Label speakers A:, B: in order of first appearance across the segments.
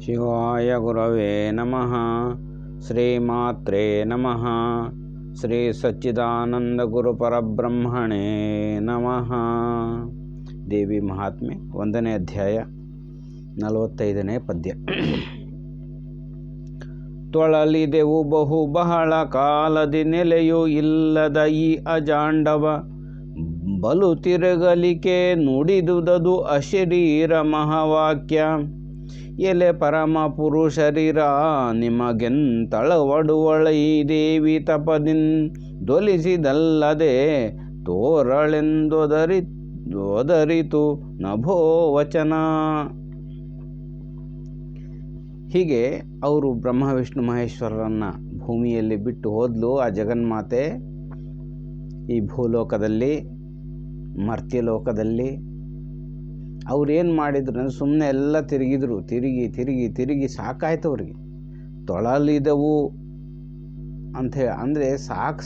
A: ಶಿವಾಯ ಗುರವೇ ನಮಃ. ಶ್ರೀಮಾತ್ರೇ ನಮಃ. ಶ್ರೀ ಸಚ್ಚಿದಾನಂದ ಗುರು ಪರಬ್ರಹ್ಮಣೇ ನಮಃ. ದೇವಿ ಮಹಾತ್ಮೆ 1ನೇ ಅಧ್ಯಾಯ 45ನೇ ಪದ್ಯ. ತೊಳಲಿದೆವು ಬಹು ಬಹಳ ಕಾಲದಿ ನೆಲೆಯೂ ಇಲ್ಲದ ಈ ಅಜಾಂಡವ, ಬಲು ತಿರುಗಲಿಕೆ ನುಡಿದುದದು ಅಶರೀರ ಮಹಾವಾಕ್ಯ. ಎಲೆ ಪರಮ ಪುರುಷರೀರ ನಿಮಗೆಂತಳವಡುವಳೈ ದೇವಿ ತಪದಿನ್ ದೊಲಿಸಿದಲ್ಲದೆ ತೋರಳೆಂದೊದರಿತು ನಭೋ ವಚನ. ಹೀಗೆ ಅವರು ಬ್ರಹ್ಮ ವಿಷ್ಣು ಮಹೇಶ್ವರರನ್ನು ಭೂಮಿಯಲ್ಲಿ ಬಿಟ್ಟು ಹೋದ್ಲು. ಆ ಜಗನ್ಮಾತೆ ಈ ಭೂಲೋಕದಲ್ಲಿ ಮರ್ತ್ಯಲೋಕದಲ್ಲಿ ಅವ್ರೇನು ಮಾಡಿದ್ರು ಅಂದರೆ ಸುಮ್ಮನೆ ಎಲ್ಲ ತಿರುಗಿದ್ರು. ತಿರುಗಿ ಸಾಕಾಯ್ತು ಅವ್ರಿಗೆ. ತೊಳಲಿದವು ಅಂಥೇಳಿ ಅಂದರೆ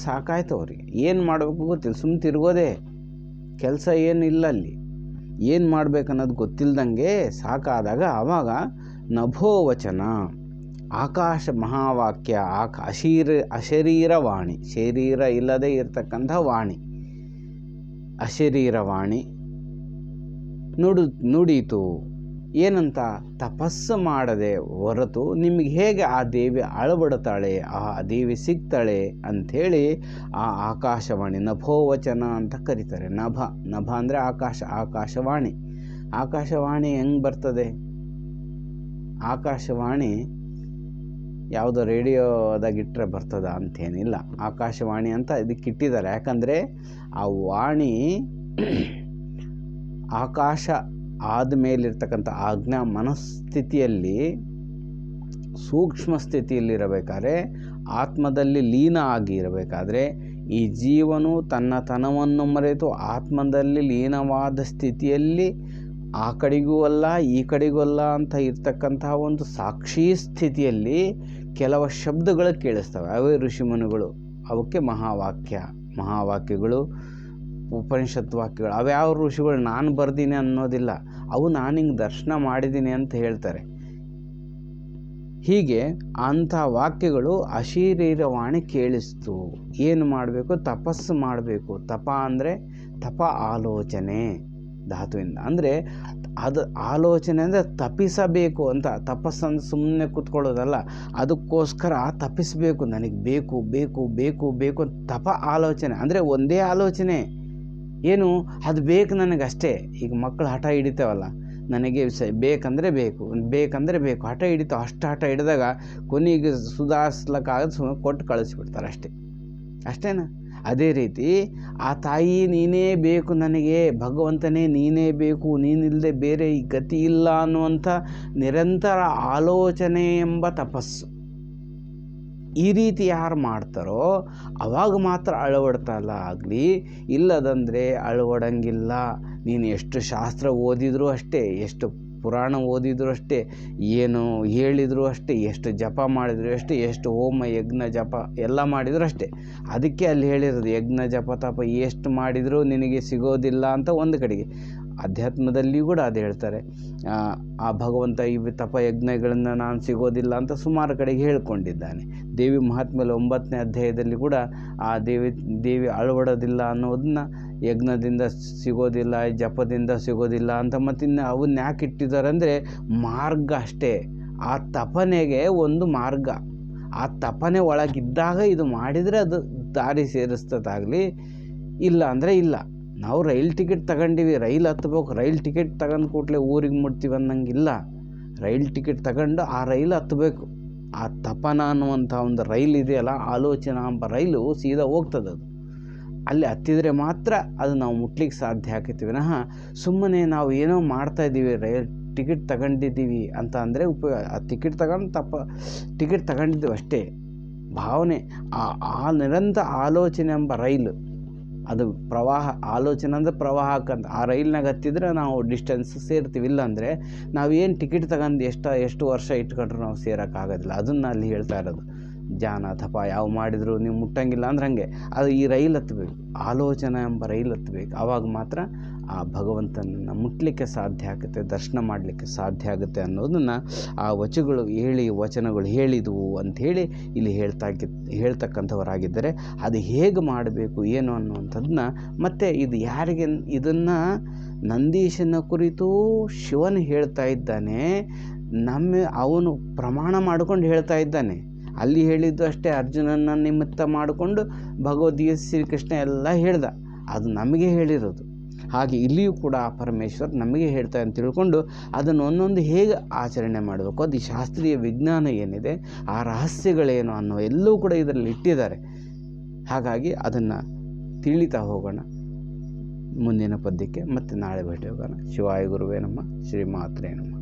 A: ಸಾಕಾಯ್ತು ಅವ್ರಿಗೆ. ಏನು ಮಾಡಬೇಕು ಗೊತ್ತಿಲ್ಲ, ಸುಮ್ಮನೆ ತಿರುಗೋದೇ ಕೆಲಸ ಏನಿಲ್ಲ. ಅಲ್ಲಿ ಏನು ಮಾಡ್ಬೇಕನ್ನೋದು ಗೊತ್ತಿಲ್ದಂಗೆ ಸಾಕಾದಾಗ ಆವಾಗ ನಭೋ ವಚನ, ಆಕಾಶ ಮಹಾವಾಕ್ಯ, ಅಶರೀರ ವಾಣಿ, ಶರೀರ ಇಲ್ಲದೆ ಇರತಕ್ಕಂಥ ವಾಣಿ, ಅಶರೀರವಾಣಿ ನುಡೀತು. ಏನಂತ? ತಪಸ್ಸು ಮಾಡದೆ ಹೊರತು ನಿಮಗೆ ಹೇಗೆ ಆ ದೇವಿ ಅಳಬಡುತ್ತಾಳೆ, ಆ ದೇವಿ ಸಿಗ್ತಾಳೆ ಅಂಥೇಳಿ ಆ ಆಕಾಶವಾಣಿ ನಭೋವಚನ ಅಂತ ಕರೀತಾರೆ. ನಭ ಅಂದರೆ ಆಕಾಶವಾಣಿ. ಆಕಾಶವಾಣಿ ಹೆಂಗೆ ಬರ್ತದೆ? ಆಕಾಶವಾಣಿ ಯಾವುದೋ ರೇಡಿಯೋದಾಗಿಟ್ಟರೆ ಬರ್ತದ ಅಂತೇನಿಲ್ಲ. ಆಕಾಶವಾಣಿ ಅಂತ ಇದಕ್ಕೆ ಇಟ್ಟಿದ್ದಾರೆ. ಯಾಕಂದರೆ ಆ ವಾಣಿ ಆಕಾಶ ಆದಮೇಲಿರ್ತಕ್ಕಂಥ ಆಜ್ಞಾ ಮನಸ್ಥಿತಿಯಲ್ಲಿ ಸೂಕ್ಷ್ಮ ಸ್ಥಿತಿಯಲ್ಲಿರಬೇಕಾದ್ರೆ, ಆತ್ಮದಲ್ಲಿ ಲೀನ ಆಗಿರಬೇಕಾದ್ರೆ, ಈ ಜೀವನು ತನ್ನತನವನ್ನು ಮರೆತು ಆತ್ಮದಲ್ಲಿ ಲೀನವಾದ ಸ್ಥಿತಿಯಲ್ಲಿ ಆ ಕಡೆಗೂ ಅಲ್ಲ ಈ ಕಡೆಗೂ ಅಲ್ಲ ಅಂತ ಇರ್ತಕ್ಕಂತಹ ಒಂದು ಸಾಕ್ಷಿ ಸ್ಥಿತಿಯಲ್ಲಿ ಕೆಲವು ಶಬ್ದಗಳು ಕೇಳಿಸ್ತವೆ. ಅವೇ ಋಷಿಮುನಿಗಳು. ಅವಕ್ಕೆ ಮಹಾವಾಕ್ಯಗಳು, ಉಪನಿಷತ್ ವಾಕ್ಯಗಳು. ಅವ್ಯಾವ ಋಷಿಗಳು ನಾನು ಬರ್ದೀನಿ ಅನ್ನೋದಿಲ್ಲ, ಅವು ನಾನು ಹಿಂಗೆ ದರ್ಶನ ಮಾಡಿದ್ದೀನಿ ಅಂತ ಹೇಳ್ತಾರೆ. ಹೀಗೆ ಅಂಥ ವಾಕ್ಯಗಳು ಅಶರೀರವಾಣಿ ಕೇಳಿಸ್ತು. ಏನು ಮಾಡಬೇಕು? ತಪಸ್ಸು ಮಾಡಬೇಕು. ತಪ ಅಂದರೆ ಆಲೋಚನೆ ಧಾತುವಿಂದ. ಅಂದರೆ ಅದು ಆಲೋಚನೆ ಅಂದರೆ ತಪ್ಪಿಸಬೇಕು ಅಂತ. ತಪಸ್ಸಂದ್ರೆ ಸುಮ್ಮನೆ ಕೂತ್ಕೊಳ್ಳೋದಲ್ಲ, ಅದಕ್ಕೋಸ್ಕರ ತಪ್ಪಿಸಬೇಕು. ನನಗೆ ಬೇಕು ಬೇಕು ಬೇಕು ಬೇಕು ತಪ ಆಲೋಚನೆ ಅಂದರೆ ಒಂದೇ ಆಲೋಚನೆ. ಏನು? ಅದು ಬೇಕು ನನಗಷ್ಟೇ. ಈಗ ಮಕ್ಕಳು ಹಠ ಹಿಡಿತೇವಲ್ಲ, ನನಗೆ ಬೇಕಂದರೆ ಬೇಕು ಹಠ ಹಿಡಿತಾವೆ. ಅಷ್ಟು ಹಠ ಹಿಡಿದಾಗ ಕೊನೆಗೆ ಸುಧಾರಿಸ್ಲಿಕ್ಕಾಗದು ಸುಮ್ಮನೆ ಕೊಟ್ಟು ಕಳಿಸ್ಬಿಡ್ತಾರೆ ಅಷ್ಟೇನಾ? ಅದೇ ರೀತಿ ಆ ತಾಯಿ ನೀನೇ ಬೇಕು ನನಗೆ, ಭಗವಂತನೇ ನೀನೇ ಬೇಕು, ನೀನಿಲ್ಲದೆ ಬೇರೆ ಗತಿ ಇಲ್ಲ ಅನ್ನುವಂಥ ನಿರಂತರ ಆಲೋಚನೆ ಎಂಬ ತಪಸ್ಸು. ಈ ರೀತಿ ಯಾರು ಮಾಡ್ತಾರೋ ಅವಾಗ ಮಾತ್ರ ಅಳವಡ್ತಲ್ಲ ಆಗಲಿ. ಇಲ್ಲದಂದರೆ ಅಳವಡಂಗಿಲ್ಲ. ನೀನು ಎಷ್ಟು ಶಾಸ್ತ್ರ ಓದಿದರೂ ಅಷ್ಟೇ, ಎಷ್ಟು ಪುರಾಣ ಓದಿದ್ರು ಅಷ್ಟೇ, ಏನು ಹೇಳಿದ್ರು ಅಷ್ಟೇ, ಎಷ್ಟು ಜಪ ಮಾಡಿದ್ರು ಅಷ್ಟೇ, ಎಷ್ಟು ಹೋಮ ಯಜ್ಞ ಜಪ ಎಲ್ಲ ಮಾಡಿದ್ರು ಅಷ್ಟೇ. ಅದಕ್ಕೆ ಅಲ್ಲಿ ಹೇಳಿರೋದು ಯಜ್ಞ ಜಪ ತಪ ಎಷ್ಟು ಮಾಡಿದರೂ ನಿನಗೆ ಸಿಗೋದಿಲ್ಲ ಅಂತ. ಒಂದು ಕಡೆಗೆ ಅಧ್ಯಾತ್ಮದಲ್ಲಿ ಕೂಡ ಅದು ಹೇಳ್ತಾರೆ. ಆ ಭಗವಂತ ಈ ತಪ ಯಜ್ಞಗಳನ್ನು ನಾನು ಸಿಗೋದಿಲ್ಲ ಅಂತ ಸುಮಾರು ಕಡೆಗೆ ಹೇಳ್ಕೊಂಡಿದ್ದಾನೆ. ದೇವಿ ಮಹಾತ್ಮೆಯಲ್ಲಿ 9ನೇ ಅಧ್ಯಾಯದಲ್ಲಿ ಕೂಡ ಆ ದೇವಿ ಅಳವಡೋದಿಲ್ಲ ಅನ್ನೋದನ್ನ ಯಜ್ಞದಿಂದ ಸಿಗೋದಿಲ್ಲ, ಜಪದಿಂದ ಸಿಗೋದಿಲ್ಲ ಅಂತ. ಮತ್ತಿನ್ನು ಅವನ್ನ ಯಾಕೆ ಇಟ್ಟಿದ್ದಾರೆ ಅಂದರೆ ಮಾರ್ಗ ಅಷ್ಟೇ. ಆ ತಪನೆಗೆ ಒಂದು ಮಾರ್ಗ. ಆ ತಪನೆ ಒಳಗಿದ್ದಾಗ ಇದು ಮಾಡಿದರೆ ಅದು ದಾರಿ ಸೇರಿಸ್ತದಾಗಲಿ, ಇಲ್ಲ ಅಂದರೆ ಇಲ್ಲ. ನಾವು ರೈಲ್ ಟಿಕೆಟ್ ತಗೊಂಡಿವಿ, ರೈಲ್ ಹತ್ಬೇಕು. ರೈಲ್ ಟಿಕೆಟ್ ತಗೊಂಡು ಕೂಡಲೇ ಊರಿಗೆ ಮುಟ್ತೀವಿ ಅನ್ನಂಗಿಲ್ಲ. ರೈಲ್ ಟಿಕೆಟ್ ತಗೊಂಡು ಆ ರೈಲ್ ಹತ್ತಬೇಕು. ಆ ತಪನ ಅನ್ನುವಂಥ ಒಂದು ರೈಲ್ ಇದೆಯಲ್ಲ, ಆಲೋಚನಾ ಎಂಬ ರೈಲು ಸೀದಾ ಹೋಗ್ತದೆ. ಅದು ಅಲ್ಲಿ ಹತ್ತಿದರೆ ಮಾತ್ರ ಅದು ನಾವು ಮುಟ್ಲಿಕ್ಕೆ ಸಾಧ್ಯ ಆಗ್ತೀವಿ. ಸುಮ್ಮನೆ ನಾವು ಏನೋ ಮಾಡ್ತಾಯಿದ್ದೀವಿ, ರೈಲ್ ಟಿಕೆಟ್ ತಗೊಂಡಿದ್ದೀವಿ ಅಂತ ಅಂದರೆ ಉಪಯೋಗ. ಆ ಟಿಕೆಟ್ ತಗೊಂಡಿದ್ದೀವಿ ಅಷ್ಟೇ. ಭಾವನೆ ಆ ನಿರಂತರ ಆಲೋಚನೆ ಎಂಬ ರೈಲು, ಅದು ಪ್ರವಾಹ. ಆಲೋಚನೆ ಅಂದರೆ ಪ್ರವಾಹಕ್ಕಂತ. ಆ ರೈಲ್ನಾಗ ಹತ್ತಿದ್ರೆ ನಾವು ಡಿಸ್ಟೆನ್ಸ್ ಸೇರ್ತೀವಿ. ಇಲ್ಲಾಂದರೆ ನಾವೇನು ಟಿಕೆಟ್ ತಗೊಂಡು ಎಷ್ಟು ವರ್ಷ ಇಟ್ಕೊಂಡ್ರು ನಾವು ಸೇರೋಕ್ಕಾಗೋದಿಲ್ಲ. ಅದನ್ನು ಅಲ್ಲಿ ಹೇಳ್ತಾ ಇರೋದು. ಜಾನ ತಪ ಯಾವ ಮಾಡಿದರೂ ನೀವು ಮುಟ್ಟಂಗಿಲ್ಲ ಅಂದ್ರೆ ಹಾಗೆ ಅದು ಈ ರೈಲು ಹತ್ತಬೇಕು, ಆಲೋಚನೆ ಎಂಬ ರೈಲು ಹತ್ತಬೇಕು. ಆವಾಗ ಮಾತ್ರ ಆ ಭಗವಂತನನ್ನು ಮುಟ್ಟಲಿಕ್ಕೆ ಸಾಧ್ಯ ಆಗುತ್ತೆ, ದರ್ಶನ ಮಾಡಲಿಕ್ಕೆ ಸಾಧ್ಯ ಆಗುತ್ತೆ ಅನ್ನೋದನ್ನು ಆ ವಚನಗಳು ಹೇಳಿದವು ಅಂಥೇಳಿ ಇಲ್ಲಿ ಹೇಳ್ತಕ್ಕಂಥವರಾಗಿದ್ದರೆ, ಅದು ಹೇಗೆ ಮಾಡಬೇಕು ಏನು ಅನ್ನುವಂಥದ್ದನ್ನ ಮತ್ತು ಇದು ಯಾರಿಗೆ ಇದನ್ನು ನಂದೀಶನ ಕುರಿತು ಶಿವನು ಹೇಳ್ತಾ ಇದ್ದಾನೆ, ಅವನು ಪ್ರಮಾಣ ಮಾಡಿಕೊಂಡು ಹೇಳ್ತಾ ಇದ್ದಾನೆ. ಅಲ್ಲಿ ಹೇಳಿದ್ದು ಅಷ್ಟೇ, ಅರ್ಜುನನ ನಿಮಿತ್ತ ಮಾಡಿಕೊಂಡು ಭಗವದ್ಗೀತೆ ಶ್ರೀಕೃಷ್ಣ ಎಲ್ಲ ಹೇಳ್ದ, ಅದು ನಮಗೆ ಹೇಳಿರೋದು. ಹಾಗೆ ಇಲ್ಲಿಯೂ ಕೂಡ ಆ ಪರಮೇಶ್ವರ್ ನಮಗೆ ಹೇಳ್ತಾ ಅಂತ ತಿಳ್ಕೊಂಡು ಅದನ್ನು ಒಂದೊಂದು ಹೇಗೆ ಆಚರಣೆ ಮಾಡಬೇಕು, ಅದು ಶಾಸ್ತ್ರೀಯ ವಿಜ್ಞಾನ ಏನಿದೆ, ಆ ರಹಸ್ಯಗಳೇನು ಅನ್ನೋ ಎಲ್ಲವೂ ಕೂಡ ಇದರಲ್ಲಿ ಇಟ್ಟಿದ್ದಾರೆ. ಹಾಗಾಗಿ ಅದನ್ನು ತಿಳಿತಾ ಹೋಗೋಣ ಮುಂದಿನ ಪದ್ಯಕ್ಕೆ. ಮತ್ತೆ ನಾಳೆ ಭೇಟಿ ಹೋಗೋಣ. ಶಿವಾಯ ಗುರುವೇ ನಮಃ. ಶ್ರೀ ಮಾತ್ರೇ ನಮಃ.